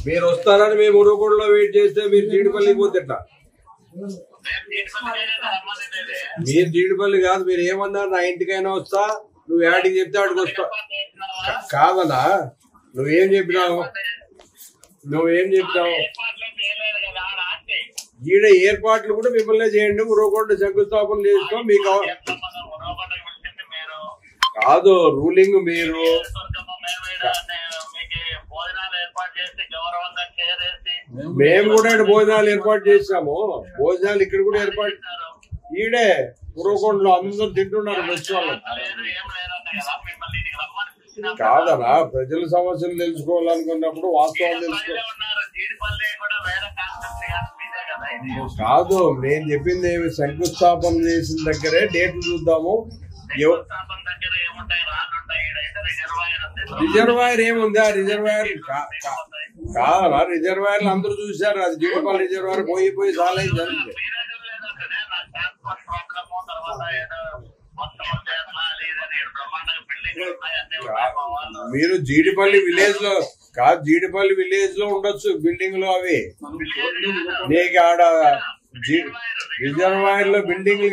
మీరు వస్తారని మేము ఉరుగోడలో వెయిట్ చేస్తే మీరు జీడిపల్లికి పోతే ఎట్లా? మీరు జీడిపల్లి కాదు, మీరు ఏమన్నారు? నా ఇంటికైనా వస్తా, నువ్వు యాడికి చెప్తే ఆడికి వస్తా. కాదనా, నువ్వేం చెప్పినావు? ఈడ ఏర్పాట్లు కూడా మిమ్మల్ని చేయండి, ఉరుగోడ శంకుస్థాపన చేసుకో. మీకు కాదు రూలింగ్, మీరు మేము కూడా భోజనాలు ఏర్పాటు చేసాము. భోజనాలు ఇక్కడ కూడా ఏర్పాటు ఈడే ఉరుగోడలో అందరూ తింటున్నారు. మెచ్చుకోవాలి కాదనా, ప్రజల సమస్యలు తెలుసుకోవాలనుకున్నప్పుడు వాస్తవాలు తెలుసుకో. కాదు, నేను చెప్పింది ఏమి, శంకుస్థాపన చేసిన దగ్గరే డేట్లు చూద్దాము. రిజర్వాయర్ ఏముంది? ఆ రిజర్వాయర్ కాదనా, రిజర్వాయర్లు అందరూ చూశారు. అది జీడిపల్లి రిజర్వాయర్ పోయి చాలా జరిగింది. మీరు జీడిపల్లి విలేజ్ లో కాదు, జీడిపల్లి విలేజ్ లో ఉండొచ్చు బిల్డింగ్ లో. అవి నీకు ఆడ రిజర్వాయర్ లో బిల్డింగ్లు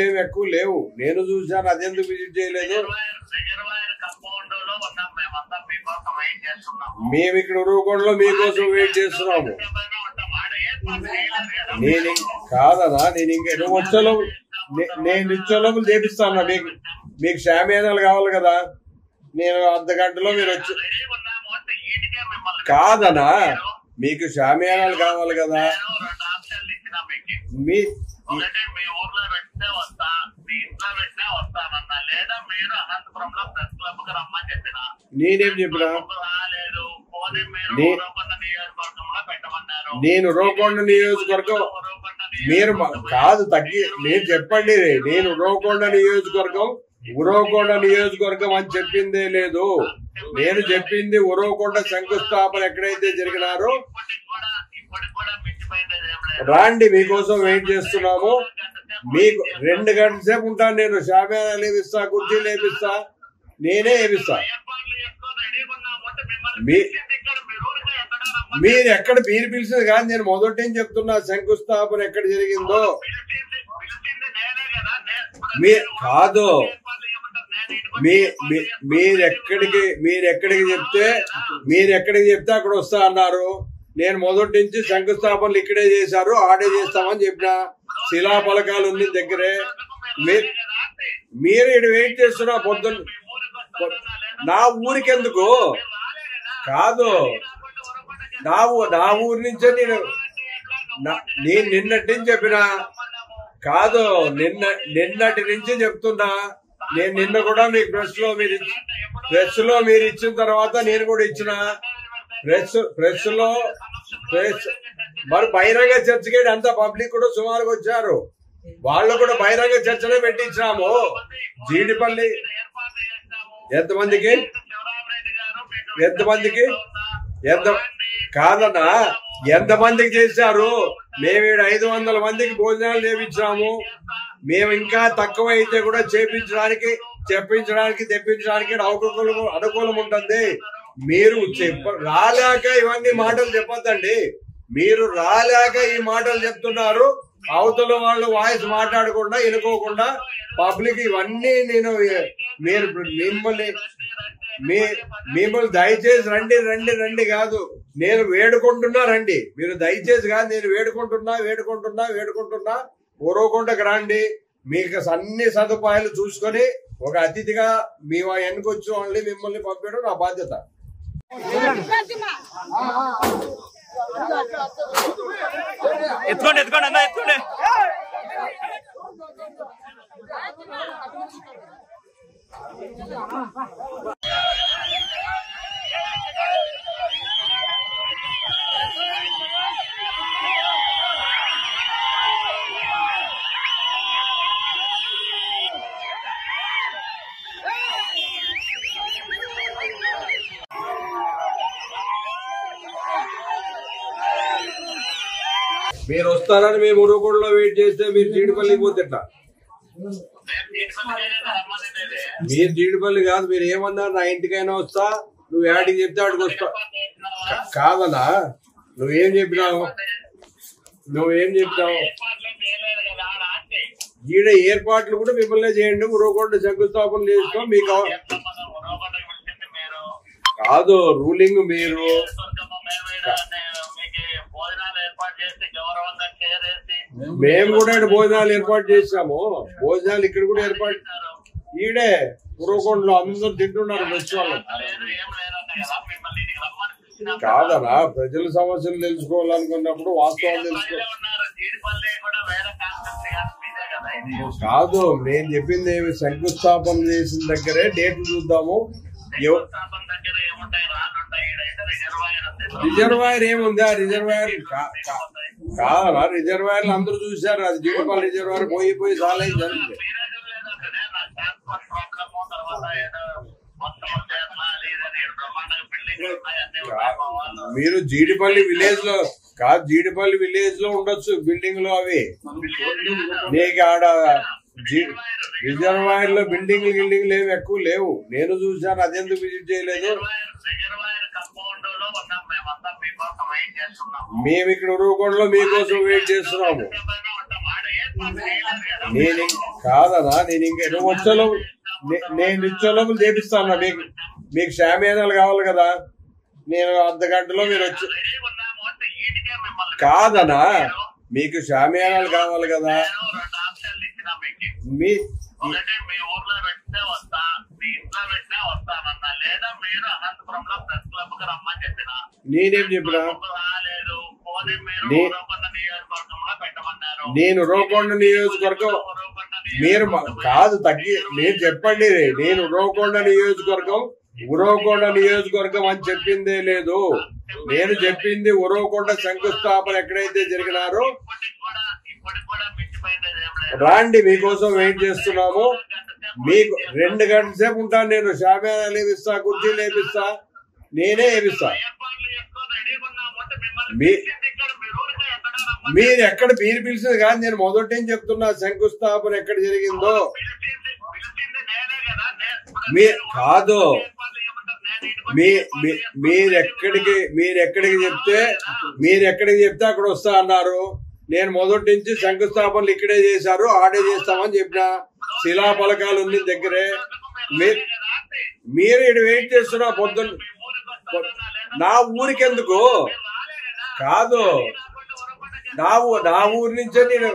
ఏమి ఎక్కువ లేవు. నేను చూసాను, అదెందుకు విజిట్ చేయలేదు? మేము ఇక్కడ ఉరుగోడలో మీకోసం వెయిట్ చేస్తున్నాము. నేను కాదనా, నేను ఇంకా నువ్వు వచ్చేలోపు నేను ఇచ్చేలోపు చేపిస్తాను. మీకు షామియానాలు కావాలి కదా, నేను అర్ధ గంటలో మీరు వచ్చి. కాదనా, మీకు షామియానాలు కావాలి కదా. నేనేం చెప్పినా? నేను ఉరుగోడ నియోజకవర్గం మీరు కాదు మీరు చెప్పండి. నేను ఉరుగోడ నియోజకవర్గం అని చెప్పిందే లేదు. నేను చెప్పింది ఉరుగోడ శంకుస్థాపన ఎక్కడైతే జరిగినారో రాండి, మీకోసం వెయిట్ చేస్తున్నాము. మీకు 2 గంటల సేపు ఉంటాను నేను. షామియానా లేపిస్తా, కుర్చీ లేపిస్తా, నేనే వేపిస్తా. మీరు ఎక్కడ మీరు పిలిచింది కాదు, నేను మొదటి నుంచి చెప్తున్నా శంకుస్థాపన ఎక్కడ జరిగిందో. కాదు, మీరెక్కడికి చెప్తే అక్కడ వస్తా అన్నారు. నేను మొదటి నుంచి శంకుస్థాపనలు ఇక్కడే చేశారు, ఆడే చేస్తామని చెప్పిన. శిలాఫలకాలు ఉంది దగ్గరే. మీరు ఇక్కడ వెయిట్ చేస్తున్నా పొద్దున్న. నా ఊరికెందుకు? కాదు, నా ఊరి నుంచే నేను నిన్నటి నుంచి చెప్పినా. కాదు, నిన్నటి నుంచి చెప్తున్నా. నేను నిన్న కూడా మీకు ప్రెస్ లో మీరు ఇచ్చిన తర్వాత నేను కూడా ఇచ్చిన. ప్రెస్ లో మరి బహిరంగ చర్చకి అంతా పబ్లిక్ కూడా సుమారుగా వచ్చారు. వాళ్ళు కూడా బహిరంగ చర్చనే పెట్టించినాము. జీడిపల్లి ఎంతమందికి కాదన్నా, ఎంతమందికి చేశారు? మేము 500 మందికి భోజనాలు చేపించాము. మేము ఇంకా తక్కువ అయితే కూడా తెప్పించడానికి అనుకూలం ఉంటుంది. మీరు రాలేక ఇవన్నీ మాటలు చెప్పొద్దండి. మీరు రాలేక ఈ మాటలు చెప్తున్నారు. అవతల వాళ్ళు వాయిస్ మాట్లాడకుండా వినుకోకుండా పబ్లిక్ ఇవన్నీ నేను మిమ్మల్ని దయచేసి రండి కాదు, నేను వేడుకుంటున్నా రండి. మీరు దయచేసి కాదు, నేను వేడుకుంటున్నా ఉరుగోడకు రండి. మీకు అన్ని సదుపాయాలు చూసుకొని ఒక అతిథిగా మీ వెనుకొచ్చి వాళ్ళని మిమ్మల్ని పంపించడం నా బాధ్యత. ఎత్తుకోండి అన్న ఎత్తుకోండి. మీరు వస్తారని మేము ఉరుగోడలో వెయిట్ చేస్తే మీరు జీడిపల్లికి పోతే ఎట్లా? మీరు జీడిపల్లి కాదు, మీరు ఏమన్నారు? నా ఇంటికైనా వస్తా, నువ్వు యాడికి చెప్తే ఆడికి వస్తా. కాదనా, నువ్వేం చెప్పినావు ఈడ ఏర్పాట్లు కూడా మిమ్మల్ని చేయండి. ఉరవకొండ శంకుస్థాపన చేసుకో. మీకు కాదు రూలింగ్ మీరు మేము కూడా భోజనాలు ఏర్పాటు చేసాము. భోజనాలు ఇక్కడ కూడా ఏర్పాటు ఈడే ఉరవకొండలో అందరూ తింటున్నారు. బెస్ట్ వాళ్ళు కాదనా ప్రజల సమస్యలు తెలుసుకోవాలనుకున్నప్పుడు వాస్తవాలు తెలుసుకో. కాదు నేను చెప్పింది ఏమి శంకుస్థాపన చేసిన దగ్గరే డేట్లు చూద్దాము. రిజర్వాయర్ ఏముంది? ఆ రిజర్వాయర్ కాదనా రిజర్వాయర్లు అందరూ చూశారు. అది జీడిపల్లి రిజర్వాయర్ పోయి చాలా జరిగింది. మీరు జీడిపల్లి విలేజ్ లో కాదు, జీడిపల్లి విలేజ్ లో ఉండొచ్చు బిల్డింగ్ లో. అవి నీకు ఆడ రిజర్వాయర్ లో బిల్డింగ్లు ఏమి ఎక్కువ లేవు. నేను చూసాను. అదెందుకు విజిట్ చేయలేదు? మేము ఇక్కడ ఉరవకొండలో మీకోసం వెయిట్ చేస్తున్నాము. నేను కాదనా నేను ఇంకా నేను నిత్యోలోపులు చేపిస్తాను. మీకు షామియానాలు కావాలి కదా. నేను అర్ధ గంటలో మీరు వచ్చి కాదనా మీకు షామియానాలు కావాలి కదా. నేనేం చెప్పినా? నేను ఉరవకొండ నియోజకవర్గం మీరు కాదు మీరు చెప్పండి. నేను ఉరవకొండ నియోజకవర్గం అని చెప్పిందే లేదు. నేను చెప్పింది ఉరవకొండ శంకుస్థాపన ఎక్కడైతే జరిగినారో రాండి, మీకోసం వెయిట్ చేస్తున్నాము. మీకు 2 గంటల సేపు ఉంటాను. నేను షామియానాలు వేపిస్తా, కుర్చీలు వేపిస్తా, నేనే వేపిస్తా. మీరు పిలిచింది కాదు. నేను మొదటి చెప్తున్నా చెప్తున్నా ఎక్కడ జరిగిందో కాదు. మీరెక్కడికి చెప్తే అక్కడ వస్తా అన్నారు. నేను మొదటి నుంచి శంకుస్థాపనలు ఇక్కడే చేశారు, ఆడే చేస్తామని చెప్పిన. శిలాఫలకాలు ఉంది దగ్గరే. మీరు ఇక్కడ వెయిట్ చేస్తున్నా. పొద్దున్న నా ఊరికెందుకు కాదు, నా ఊరి నుంచే నేను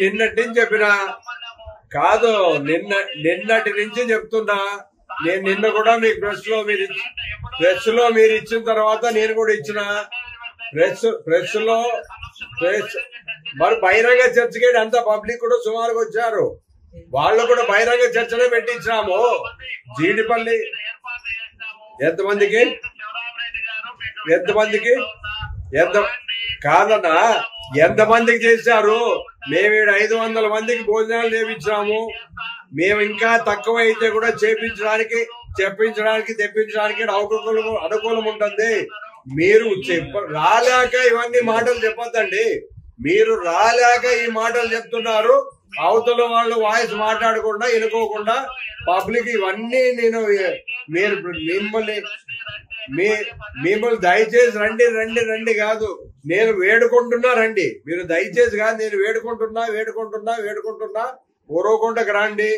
నిన్నటి నుంచి చెప్పినా కాదు. నిన్నటి నుంచి చెప్తున్నా. నేను నిన్న కూడా మీకు ప్రెస్ లో మీరు ఇచ్చిన తర్వాత నేను కూడా ఇచ్చిన. ప్రెస్ మరి బహిరంగ చర్చకి అంతా పబ్లిక్ కూడా సుమారుగా వచ్చారు. వాళ్ళు కూడా బహిరంగ చర్చనే పెట్టించినాము. జీడిపల్లి ఎంతమందికి కాదన్నా ఎంతమందికి చేశారు? మేము 500 మందికి భోజనాలు చేపించాము. మేము ఇంకా తక్కువ అయితే కూడా తెప్పించడానికి అనుకూలం ఉంటుంది. మీరు రాలేక ఇవన్నీ మాటలు చెప్పొద్దండి. మీరు రాలేక ఈ మాటలు చెప్తున్నారు. అవతల వాళ్ళు వాయిస్ మాట్లాడకుండా వినుకోకుండా పబ్లిక్ ఇవన్నీ నేను మిమ్మల్ని దయచేసి రండి కాదు, నేను వేడుకుంటున్నా రండి. మీరు దయచేసి కాదు, నేను వేడుకుంటున్నా ఉరవకొండకు రండి.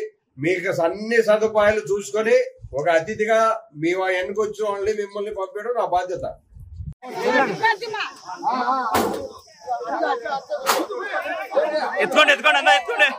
మీకు అన్ని సదుపాయాలు చూసుకొని ఒక అతిథిగా మీ వెనుకొచ్చిన వాళ్ళని మిమ్మల్ని పంపడం నా బాధ్యత. ఎత్తుకోండి అన్న ఎత్తుకోండి.